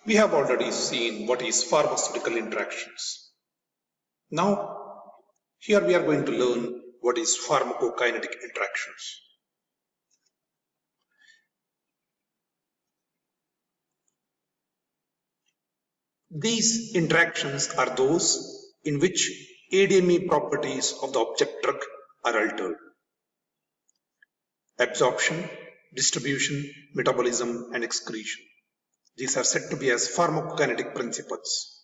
We have already seen what is pharmaceutical interactions. Now, here we are going to learn what is pharmacokinetic interactions. These interactions are those in which ADME properties of the object drug are altered. Absorption, distribution, metabolism, and excretion. These are said to be as pharmacokinetic principles.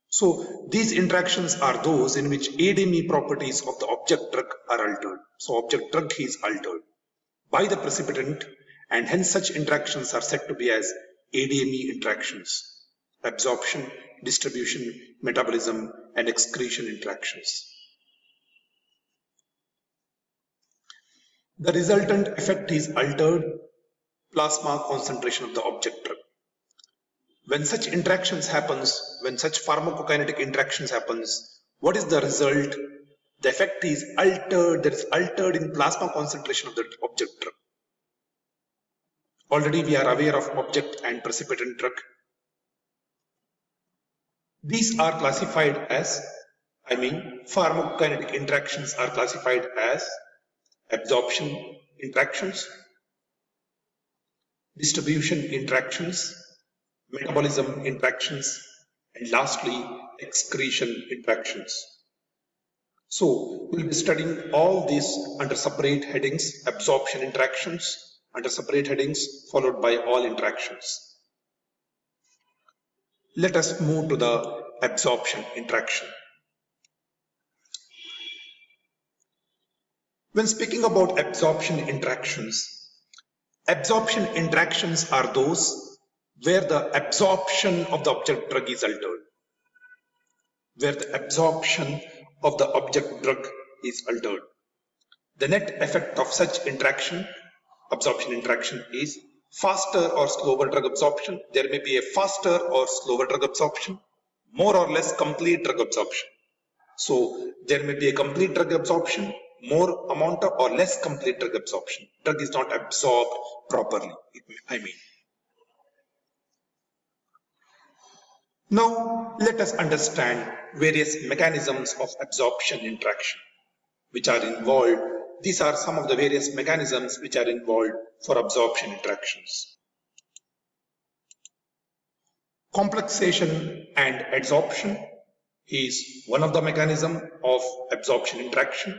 So these interactions are those in which ADME properties of the object drug are altered. So object drug is altered by the precipitant, and hence such interactions are said to be as ADME interactions. Absorption, distribution, metabolism, and excretion interactions. The resultant effect is altered plasma concentration of the object drug. When such interactions happens, when such pharmacokinetic interactions happens, what is the result? The effect is altered, that is altered in plasma concentration of the object drug. Already we are aware of object and precipitant drug. These are classified as, pharmacokinetic interactions are classified as absorption interactions, distribution interactions, metabolism interactions, and lastly, excretion interactions. So, we'll be studying all these under separate headings, absorption interactions, under separate headings, followed by all interactions. Let us move to the absorption interaction. When speaking about absorption interactions are those where the absorption of the object drug is altered. Where the absorption of the object drug is altered. The net effect of such absorption interaction is faster or slower drug absorption. There may be a faster or slower drug absorption, more or less complete drug absorption. So there may be a complete drug absorption, more amount of or less complete drug absorption. Drug is not absorbed properly, Now let us understand various mechanisms of absorption interaction which are involved. These are some of the various mechanisms which are involved for absorption interactions. Complexation and adsorption is one of the mechanisms of absorption interaction.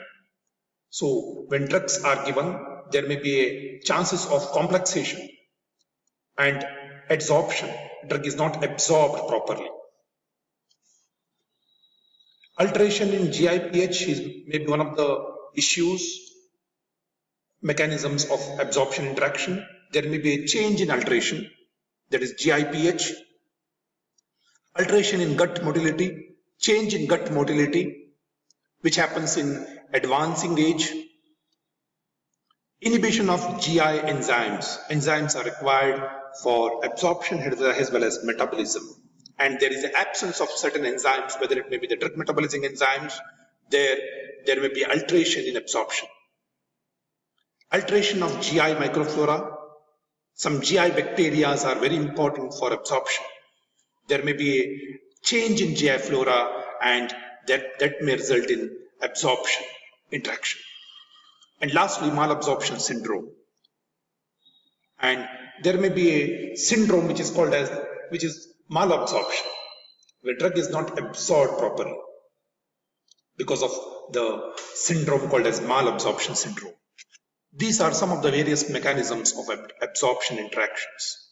So when drugs are given, there may be a chances of complexation and adsorption. Drug is not absorbed properly. Alteration in GI-pH is maybe one of the mechanisms of absorption interaction. There may be a change in alteration, that is GI-pH. Alteration in gut motility, change in gut motility, which happens in advancing age. Inhibition of GI enzymes. Enzymes are required for absorption as well as metabolism. And there is an absence of certain enzymes, whether it may be the drug metabolizing enzymes, there may be alteration in absorption. Alteration of GI microflora. Some GI bacteria are very important for absorption. There may be a change in GI flora, and that may result in absorption interaction. And lastly, malabsorption syndrome. And there may be a syndrome which is malabsorption, where drug is not absorbed properly because of the syndrome called as malabsorption syndrome. These are some of the various mechanisms of absorption interactions.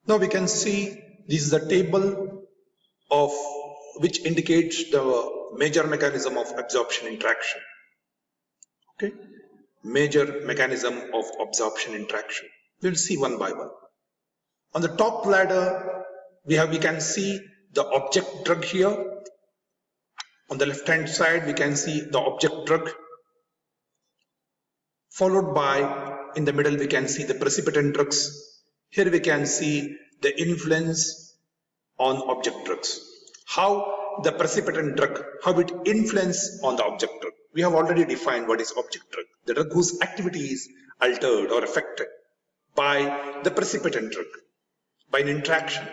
Now we can see this is a table of which indicates the major mechanism of absorption interaction. Okay, major mechanism of absorption interaction. We'll see one by one. On the top ladder, we can see the object drug here. On the left hand side, we can see the object drug. Followed by, in the middle, we can see the precipitant drugs. Here we can see the influence on object drugs. How the precipitant drug, how it influences on the object drug. We have already defined what is object drug. The drug whose activity is altered or affected by the precipitant drug, by an interaction.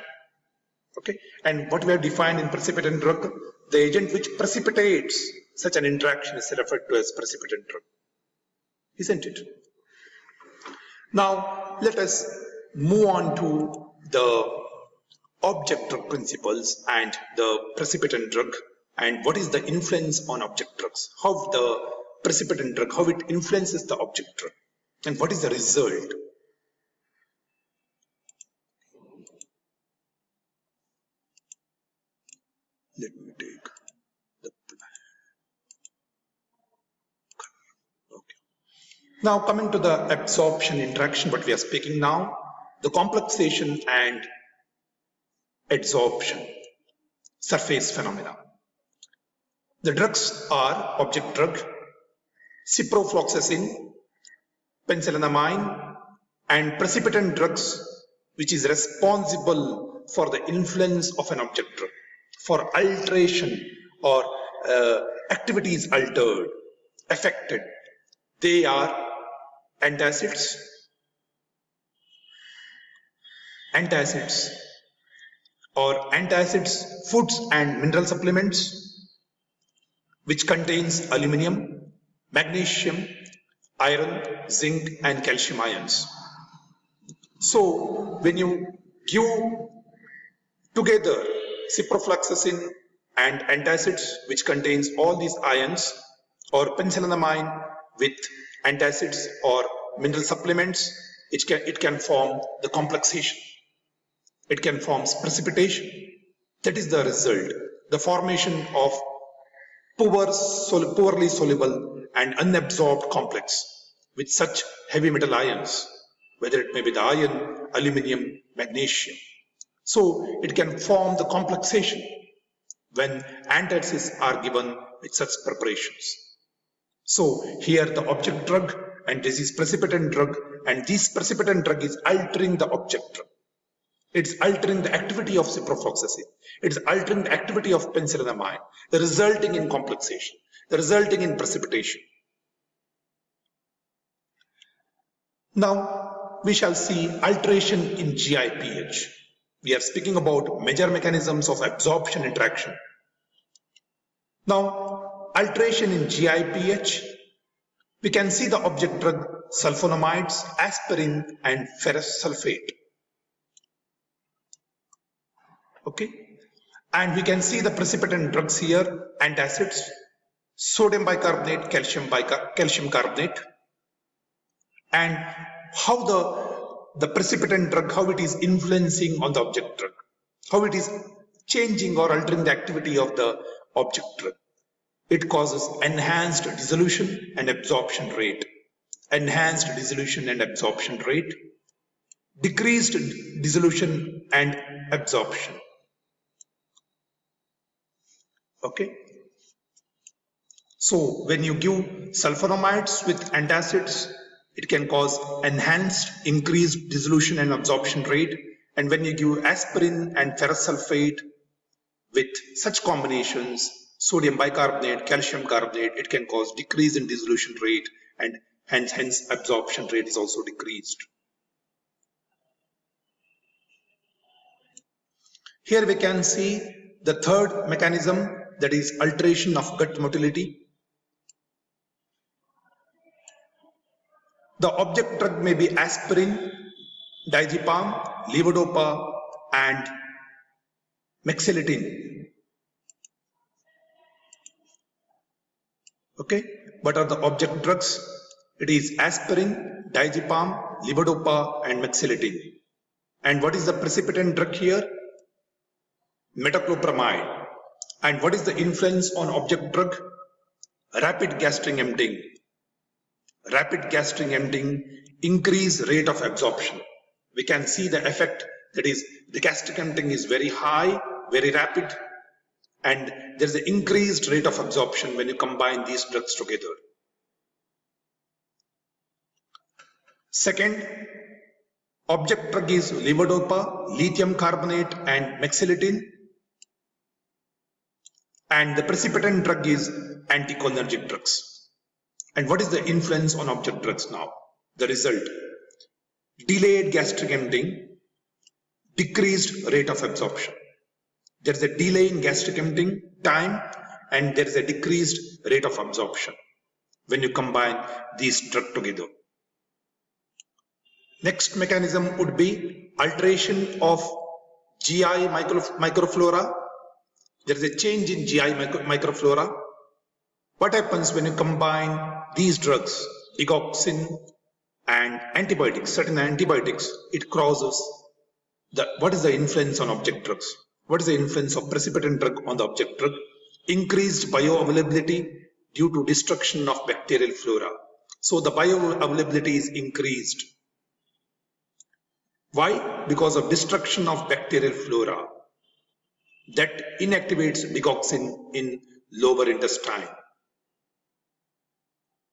Okay, and what we have defined in precipitant drug, the agent which precipitates such an interaction is referred to as precipitant drug, isn't it? Now let us move on to the object drug principles and the precipitant drug, and what is the influence on object drugs, how the precipitant drug, how it influences the object drug, and what is the result. Let me take the okay. Now coming to the absorption interaction, what we are speaking now, the complexation and adsorption surface phenomena. The drugs are object drug, ciprofloxacin, penicillinamide, and precipitant drugs which is responsible for the influence of an object drug, for alteration or activity is altered, affected. They are antacids, foods and mineral supplements which contains aluminum, magnesium, iron, zinc and calcium ions. So when you give together ciprofloxacin and antacids which contains all these ions, or penicillinamide with antacids or mineral supplements, it can form the complexation. It can form precipitation. That is the result, the formation of poorly soluble and unabsorbed complex with such heavy metal ions, whether it may be the iron, aluminum, magnesium. So it can form the complexation when antacids are given with such preparations. So here the object drug, and this is precipitant drug, and this precipitant drug is altering the object drug. It's altering the activity of ciprofloxacin. It's altering the activity of penicillinamide, resulting in complexation, resulting in precipitation. Now we shall see alteration in GI-pH. We are speaking about major mechanisms of absorption interaction. Now alteration in GI-pH, we can see the object drug sulfonamides, aspirin and ferrous sulfate. Okay, and we can see the precipitant drugs here, antacids, sodium bicarbonate, calcium carbonate, and how the precipitant drug, how it is influencing on the object drug, how it is changing or altering the activity of the object drug. It causes enhanced dissolution and absorption rate, enhanced dissolution and absorption rate, decreased dissolution and absorption. Okay, so when you give sulfonamides with antacids, it can cause enhanced increased dissolution and absorption rate, and when you give aspirin and ferrous sulfate with such combinations, sodium bicarbonate, calcium carbonate, it can cause decrease in dissolution rate, and hence absorption rate is also decreased. Here we can see the third mechanism, that is alteration of gut motility. The object drug may be aspirin, diazepam, levodopa and mexiletine. Okay, what are the object drugs? It is aspirin, diazepam, levodopa and mexiletine. And what is the precipitant drug here? Metoclopramide. And what is the influence on object drug? Rapid gastric emptying. Rapid gastric emptying, increase rate of absorption. We can see the effect, that is the gastric emptying is very high, very rapid, and there is an increased rate of absorption when you combine these drugs together. Second, object drug is levodopa, lithium carbonate and mexiletine. And the precipitant drug is anticholinergic drugs. And what is the influence on object drugs now? The result, delayed gastric emptying, decreased rate of absorption. There is a delay in gastric emptying time and there is a decreased rate of absorption when you combine these drugs together. Next mechanism would be alteration of GI microflora. There is a change in GI microflora. What happens when you combine these drugs, digoxin and antibiotics, certain antibiotics, it causes what is the influence on object drugs? What is the influence of precipitant drug on the object drug? Increased bioavailability due to destruction of bacterial flora. So the bioavailability is increased. Why? Because of destruction of bacterial flora that inactivates digoxin in lower intestine.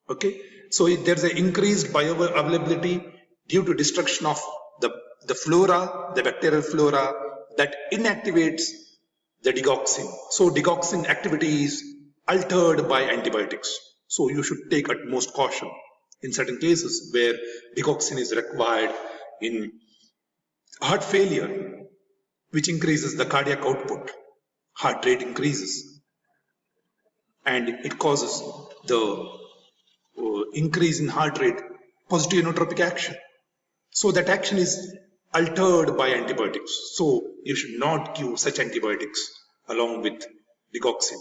Okay, so there's an increased bioavailability due to destruction of the flora, the bacterial flora that inactivates the digoxin. So digoxin activity is altered by antibiotics. So you should take utmost caution in certain cases where digoxin is required in heart failure, which increases the cardiac output, heart rate increases, and it causes the increase in heart rate, positive inotropic action. So that action is altered by antibiotics. So you should not give such antibiotics along with digoxin.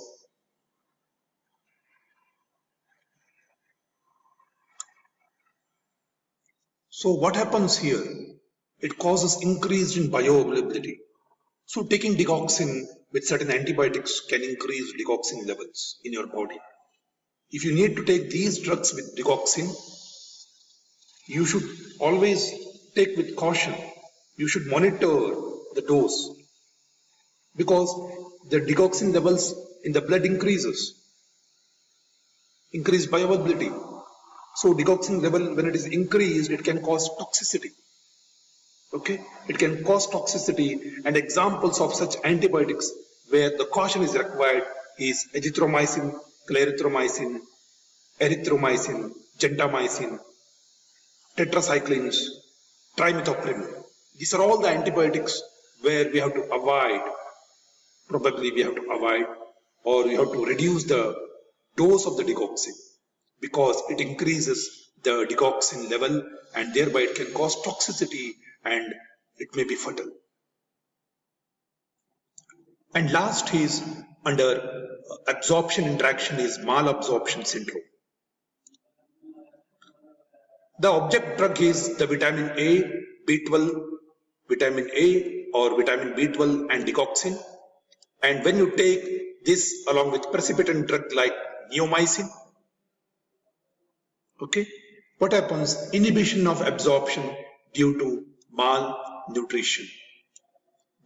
So what happens here? It causes increase in bioavailability. So taking digoxin with certain antibiotics can increase digoxin levels in your body. If you need to take these drugs with digoxin, you should always take with caution. You should monitor the dose because the digoxin levels in the blood increased bioavailability. So digoxin level, when it is increased, it can cause toxicity. Okay, it can cause toxicity, and examples of such antibiotics where the caution is required is azithromycin, clarithromycin, erythromycin, gentamicin, tetracyclines, trimethoprim. These are all the antibiotics where we have to avoid, probably we have to avoid, or we have to reduce the dose of the digoxin because it increases the digoxin level and thereby it can cause toxicity and it may be fatal. And last is under absorption interaction is malabsorption syndrome. The object drug is the vitamin A, B12, vitamin A or vitamin B12 and digoxin. And when you take this along with precipitant drug like neomycin, okay, what happens? Inhibition of absorption due to malnutrition.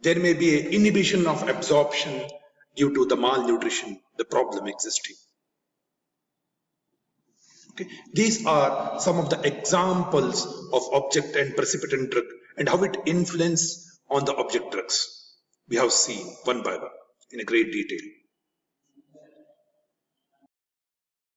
There may be an inhibition of absorption due to the malnutrition, the problem existing. Okay. These are some of the examples of object and precipitant drug and how it influences on the object drugs. We have seen one by one in a great detail.